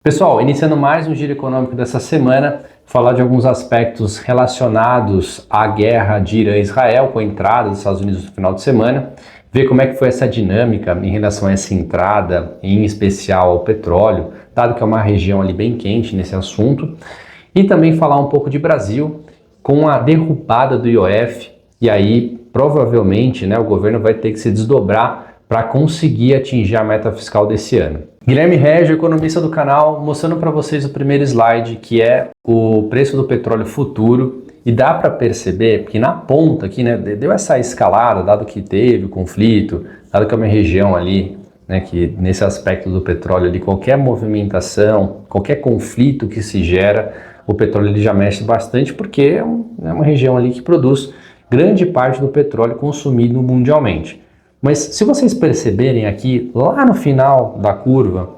Pessoal, iniciando mais um giro econômico dessa semana, falar de alguns aspectos relacionados à guerra de Irã e Israel, com a entrada dos Estados Unidos no final de semana, ver como é que foi essa dinâmica em relação a essa entrada, em especial ao petróleo, dado que é uma região ali bem quente nesse assunto, e também falar um pouco de Brasil, com a derrubada do IOF, e aí provavelmente o governo vai ter que se desdobrar para conseguir atingir a meta fiscal desse ano. Guilherme Régio, economista do canal, mostrando para vocês o primeiro slide, que é o preço do petróleo futuro, e dá para perceber que na ponta aqui, deu essa escalada, dado que teve o conflito, dado que é uma região ali, que nesse aspecto do petróleo ali, qualquer movimentação, qualquer conflito que se gera, o petróleo ele já mexe bastante, porque é uma região ali que produz grande parte do petróleo consumido mundialmente. Mas se vocês perceberem aqui, lá no final da curva,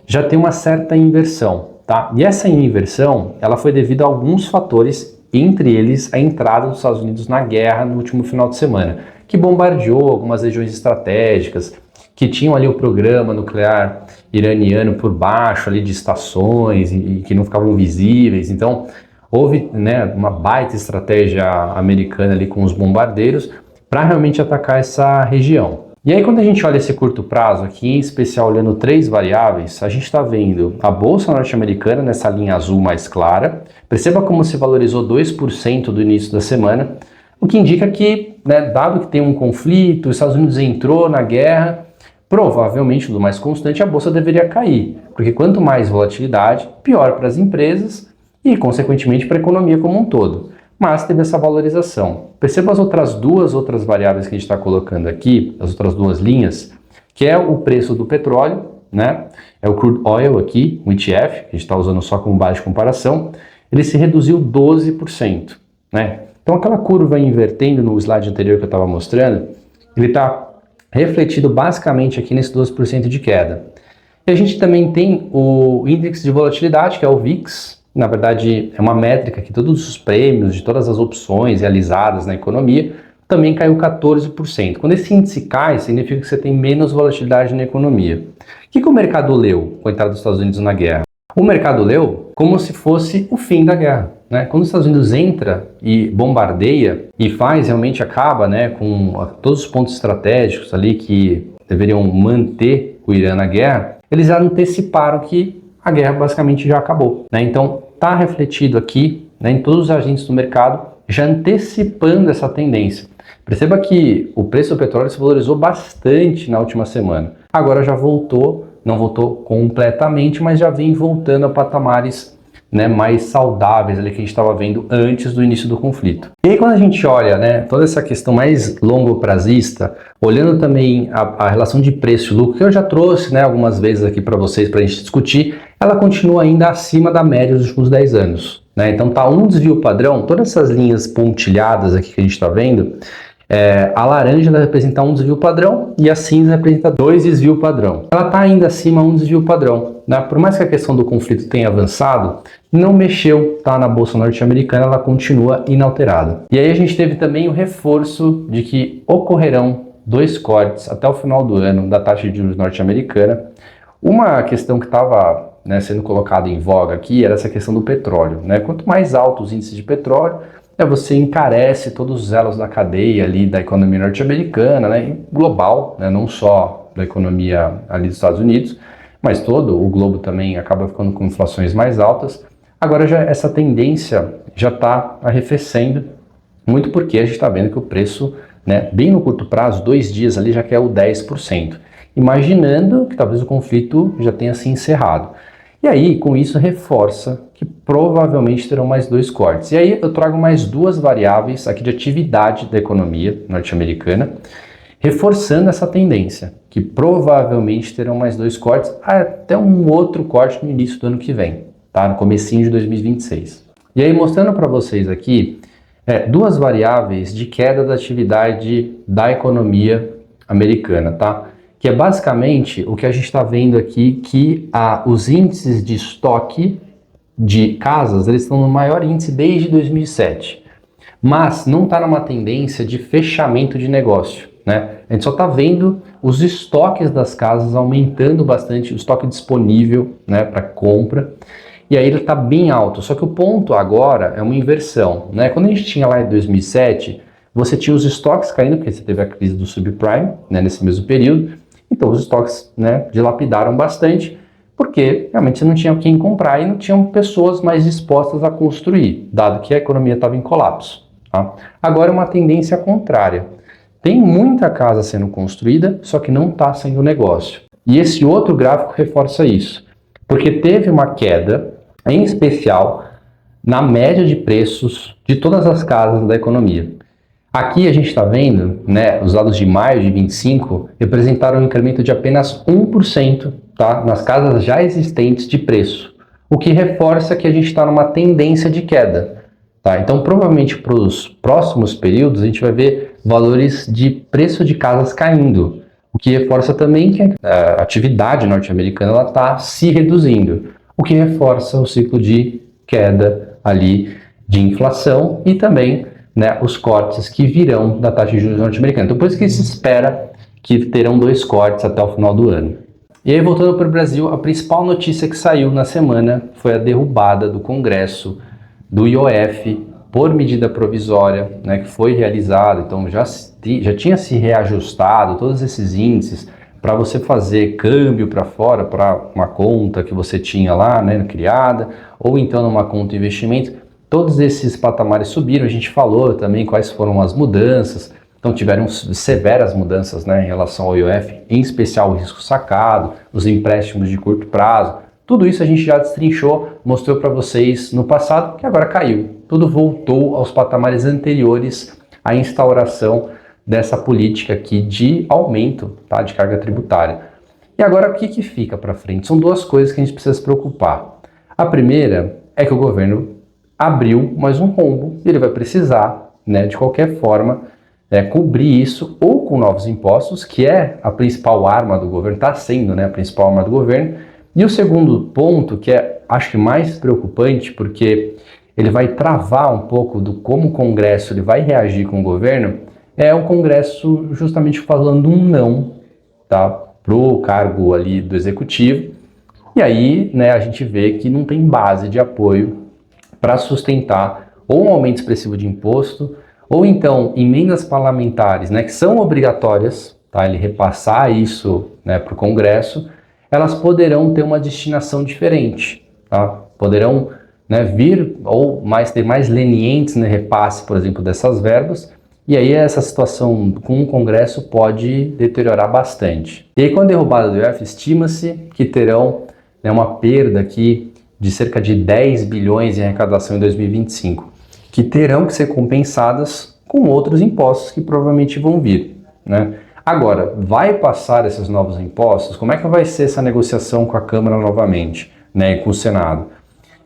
já tem uma certa inversão, tá? E essa inversão, ela foi devido a alguns fatores, entre eles a entrada dos Estados Unidos na guerra no último final de semana, que bombardeou algumas regiões estratégicas, que tinham ali o programa nuclear iraniano por baixo ali de estações e que não ficavam visíveis. Então, houve uma baita estratégia americana ali com os bombardeiros, para realmente atacar essa região. E aí quando a gente olha esse curto prazo aqui, em especial olhando três variáveis, a gente está vendo a Bolsa Norte-Americana nessa linha azul mais clara. Perceba como se valorizou 2% do início da semana, o que indica que, dado que tem um conflito, os Estados Unidos entrou na guerra, provavelmente do mais constante a Bolsa deveria cair, porque quanto mais volatilidade, pior para as empresas e consequentemente para a economia como um todo. Mas teve essa valorização. Perceba as outras variáveis que a gente está colocando aqui, as outras duas linhas, que é o preço do petróleo, é o crude oil aqui, o ETF, que a gente está usando só como base de comparação, ele se reduziu 12%, Então aquela curva invertendo no slide anterior que eu estava mostrando, ele está refletido basicamente aqui nesse 12% de queda. E a gente também tem o índice de volatilidade, que é o VIX. Na verdade, é uma métrica que todos os prêmios de todas as opções realizadas na economia também caiu 14%. Quando esse índice cai, significa que você tem menos volatilidade na economia. O que o mercado leu com a entrada dos Estados Unidos na guerra? O mercado leu como se fosse o fim da guerra. Quando os Estados Unidos entra e bombardeia e realmente acaba com todos os pontos estratégicos ali que deveriam manter o Irã na guerra, eles anteciparam que a guerra basicamente já acabou. Então, está refletido aqui em todos os agentes do mercado, já antecipando essa tendência. Perceba que o preço do petróleo se valorizou bastante na última semana. Agora já voltou, não voltou completamente, mas já vem voltando a patamares mais saudáveis ali que a gente estava vendo antes do início do conflito. E aí quando a gente olha toda essa questão mais longo prazista, olhando também a relação de preço e lucro, que eu já trouxe algumas vezes aqui para vocês para a gente discutir, ela continua ainda acima da média dos últimos 10 anos. Então tá um desvio padrão, todas essas linhas pontilhadas aqui que a gente está vendo, a laranja representa um desvio padrão e a cinza representa 2 desvio padrão. Ela está ainda acima um desvio padrão. Por mais que a questão do conflito tenha avançado, não mexeu na Bolsa Norte-Americana, ela continua inalterada. E aí a gente teve também o reforço de que ocorrerão 2 cortes até o final do ano da taxa de juros norte-americana. Uma questão que estava sendo colocada em voga aqui era essa questão do petróleo. Quanto mais altos os índices de petróleo, você encarece todos os elos da cadeia ali da economia norte-americana, e global, não só da economia ali dos Estados Unidos, mas todo o globo também acaba ficando com inflações mais altas. Agora já essa tendência já está arrefecendo, muito porque a gente está vendo que o preço, bem no curto prazo, 2 dias ali já caiu 10%, imaginando que talvez o conflito já tenha se encerrado. E aí, com isso, reforça que provavelmente terão mais 2 cortes. E aí eu trago mais 2 variáveis aqui de atividade da economia norte-americana, reforçando essa tendência, que provavelmente terão mais 2 cortes, até um outro corte no início do ano que vem, no comecinho de 2026. E aí, mostrando para vocês aqui 2 variáveis de queda da atividade da economia americana, que é basicamente o que a gente está vendo aqui, que os índices de estoque de casas, eles estão no maior índice desde 2007, mas não está numa tendência de fechamento de negócio. A gente só está vendo os estoques das casas aumentando bastante, o estoque disponível, né, para compra. E aí ele está bem alto, só que o ponto agora é uma inversão, né? Quando a gente tinha lá em 2007, você tinha os estoques caindo, porque você teve a crise do subprime, né, nesse mesmo período, então os estoques, né, dilapidaram bastante, porque realmente você não tinha quem comprar e não tinham pessoas mais dispostas a construir, dado que a economia estava em colapso. Tá? Agora é uma tendência contrária. Tem muita casa sendo construída, só que não está sendo negócio. E esse outro gráfico reforça isso, porque teve uma queda, em especial, na média de preços de todas as casas da economia. Aqui a gente está vendo, né, os dados de maio de 25 representaram um incremento de apenas 1%, tá, nas casas já existentes de preço, o que reforça que a gente está numa tendência de queda. Tá? Então, provavelmente para os próximos períodos, a gente vai ver valores de preço de casas caindo, o que reforça também que a atividade norte-americana está se reduzindo, o que reforça o ciclo de queda ali de inflação e também, né, os cortes que virão da taxa de juros norte-americana. Então, por isso que se espera que terão 2 cortes até o final do ano. E aí, voltando para o Brasil, a principal notícia que saiu na semana foi a derrubada do Congresso do IOF por medida provisória, né, que foi realizada. Então, já tinha se reajustado todos esses índices para você fazer câmbio para fora, para uma conta que você tinha lá, né, criada, ou então numa conta de investimento. Todos esses patamares subiram, a gente falou também quais foram as mudanças, então tiveram severas mudanças, né, em relação ao IOF, em especial o risco sacado, os empréstimos de curto prazo, tudo isso a gente já destrinchou, mostrou para vocês no passado, que agora caiu, tudo voltou aos patamares anteriores à instauração dessa política aqui de aumento, tá, de carga tributária. E agora o que fica para frente? São 2 coisas que a gente precisa se preocupar. A primeira é que o governo abriu mais um rombo e ele vai precisar, né, de qualquer forma, cobrir isso ou com novos impostos, que é a principal arma do governo, está sendo, né, a principal arma do governo. E o segundo ponto, que é, acho que mais preocupante, porque ele vai travar um pouco do como o Congresso ele vai reagir com o governo, é o Congresso justamente falando um não, tá, para o cargo ali do Executivo. E aí, né, a gente vê que não tem base de apoio para sustentar ou um aumento expressivo de imposto, ou então emendas parlamentares, né, que são obrigatórias, tá, ele repassar isso, né, para o Congresso, elas poderão ter uma destinação diferente, tá? Poderão, né, vir ou ter mais lenientes no repasse, por exemplo, dessas verbas, e aí essa situação com o Congresso pode deteriorar bastante. E aí, com a derrubada do IOF, estima-se que terão, né, uma perda aqui de cerca de 10 bilhões em arrecadação em 2025, que terão que ser compensadas com outros impostos que provavelmente vão vir, né? Agora, vai passar esses novos impostos? Como é que vai ser essa negociação com a Câmara novamente, né, e com o Senado?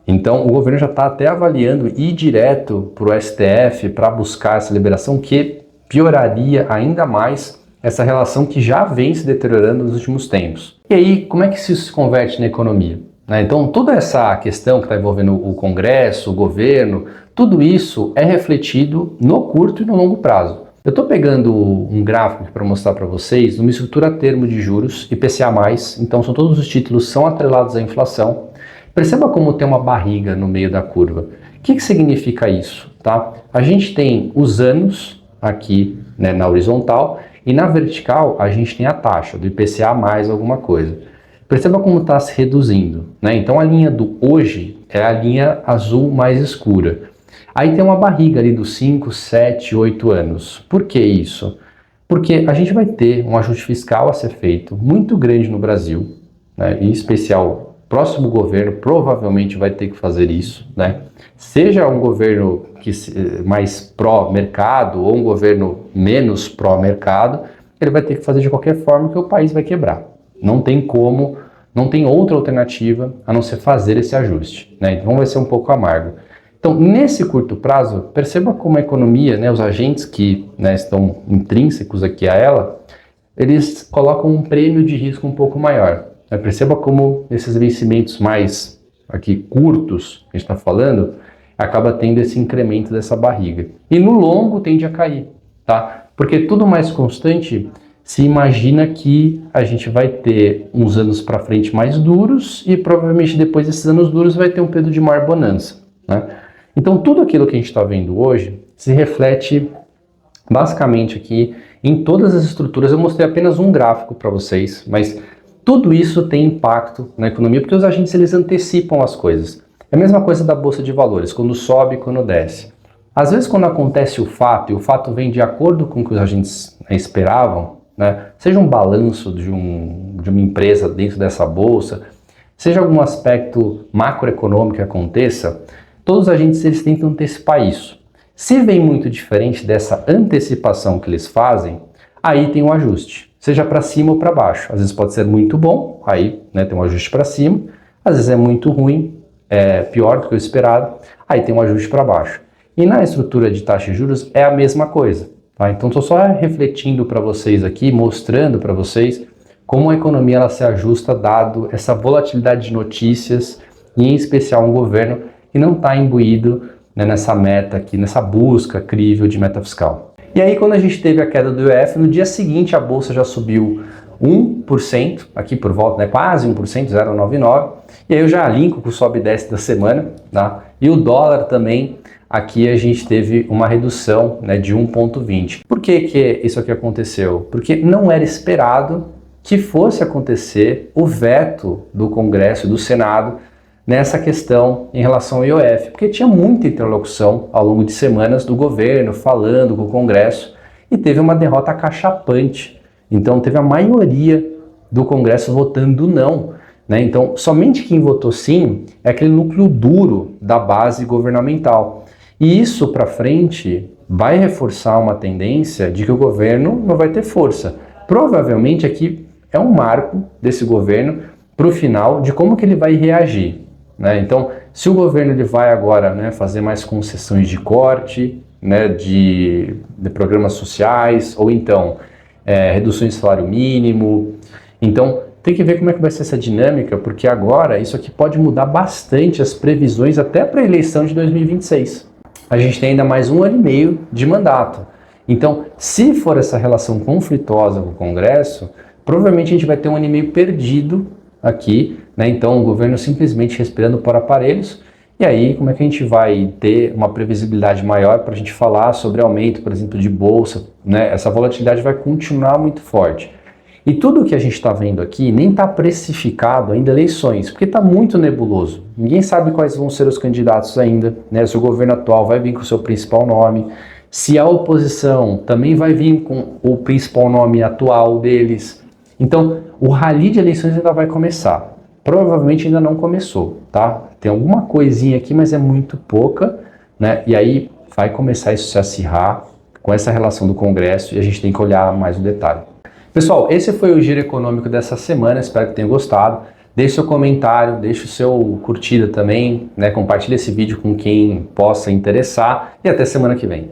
Então, o governo já está até avaliando ir direto para o STF para buscar essa liberação, que pioraria ainda mais essa relação que já vem se deteriorando nos últimos tempos. E aí, como é que isso se converte na economia? Então, toda essa questão que está envolvendo o Congresso, o governo, tudo isso é refletido no curto e no longo prazo. Eu estou pegando um gráfico para mostrar para vocês uma estrutura a termo de juros, IPCA+, então todos os títulos são atrelados à inflação. Perceba como tem uma barriga no meio da curva. O que significa isso? Tá? A gente tem os anos aqui, né, na horizontal, e na vertical a gente tem a taxa do IPCA mais alguma coisa. Perceba como está se reduzindo, né? Então a linha do hoje é a linha azul mais escura. Aí tem uma barriga ali dos 5, 7, 8 anos. Por que isso? Porque a gente vai ter um ajuste fiscal a ser feito muito grande no Brasil, né? Em especial, o próximo governo provavelmente vai ter que fazer isso, né? Seja um governo mais pró-mercado ou um governo menos pró-mercado, ele vai ter que fazer de qualquer forma que o país vai quebrar. Não tem como, não tem outra alternativa a não ser fazer esse ajuste, né? Então vai ser um pouco amargo. Então, nesse curto prazo, perceba como a economia, né, os agentes que, né, estão intrínsecos aqui a ela, eles colocam um prêmio de risco um pouco maior. Né? Perceba como esses vencimentos mais aqui curtos, que a gente está falando, acaba tendo esse incremento dessa barriga. E no longo tende a cair, tá? Porque tudo mais constante se imagina que a gente vai ter uns anos para frente mais duros e provavelmente depois desses anos duros vai ter um período de maior bonança, né? Então tudo aquilo que a gente está vendo hoje se reflete basicamente aqui em todas as estruturas. Eu mostrei apenas um gráfico para vocês, mas tudo isso tem impacto na economia porque os agentes eles antecipam as coisas. É a mesma coisa da bolsa de valores, quando sobe e quando desce. Às vezes quando acontece o fato, e o fato vem de acordo com o que os agentes esperavam, né? Seja um balanço de uma empresa dentro dessa bolsa, seja algum aspecto macroeconômico que aconteça, todos os agentes eles tentam antecipar isso. Se vem muito diferente dessa antecipação que eles fazem, aí tem um ajuste, seja para cima ou para baixo. Às vezes pode ser muito bom, aí né, tem um ajuste para cima, às vezes é muito ruim, é pior do que o esperado, aí tem um ajuste para baixo. E na estrutura de taxa de juros é a mesma coisa. Tá? Então estou só refletindo para vocês aqui, mostrando para vocês como a economia ela se ajusta dado essa volatilidade de notícias e em especial um governo que não está imbuído né, nessa meta aqui, nessa busca crível de meta fiscal. E aí quando a gente teve a queda do IOF, no dia seguinte a bolsa já subiu 1%, aqui por volta, né, quase 1%, 0,99%, e aí eu já linko com o sobe e desce da semana, tá? E o dólar também, aqui a gente teve uma redução né, de 1,20. Por que isso aqui aconteceu? Porque não era esperado que fosse acontecer o veto do Congresso e do Senado nessa questão em relação ao IOF, porque tinha muita interlocução ao longo de semanas do governo falando com o Congresso e teve uma derrota acachapante. Então teve a maioria do Congresso votando não, né? Então somente quem votou sim é aquele núcleo duro da base governamental. E isso para frente vai reforçar uma tendência de que o governo não vai ter força. Provavelmente aqui é um marco desse governo para o final de como que ele vai reagir. Né? Então, se o governo ele vai agora né, fazer mais concessões de corte, né, de programas sociais, ou então reduções de salário mínimo, então tem que ver como é que vai ser essa dinâmica, porque agora isso aqui pode mudar bastante as previsões até para a eleição de 2026. A gente tem ainda mais 1 ano e meio de mandato. Então, se for essa relação conflituosa com o Congresso, provavelmente a gente vai ter 1 ano e meio perdido aqui, né? Então o governo simplesmente respirando por aparelhos, e aí como é que a gente vai ter uma previsibilidade maior para a gente falar sobre aumento, por exemplo, de bolsa, né? Essa volatilidade vai continuar muito forte. E tudo o que a gente está vendo aqui nem está precificado ainda eleições, porque está muito nebuloso. Ninguém sabe quais vão ser os candidatos ainda, né? Se o governo atual vai vir com o seu principal nome, se a oposição também vai vir com o principal nome atual deles. Então, o rally de eleições ainda vai começar. Provavelmente ainda não começou, tá? Tem alguma coisinha aqui, mas é muito pouca, né? E aí vai começar isso a se acirrar com essa relação do Congresso e a gente tem que olhar mais o detalhe. Pessoal, esse foi o Giro Econômico dessa semana, espero que tenham gostado. Deixe seu comentário, deixe o seu curtida também, né? Compartilhe esse vídeo com quem possa interessar e até semana que vem.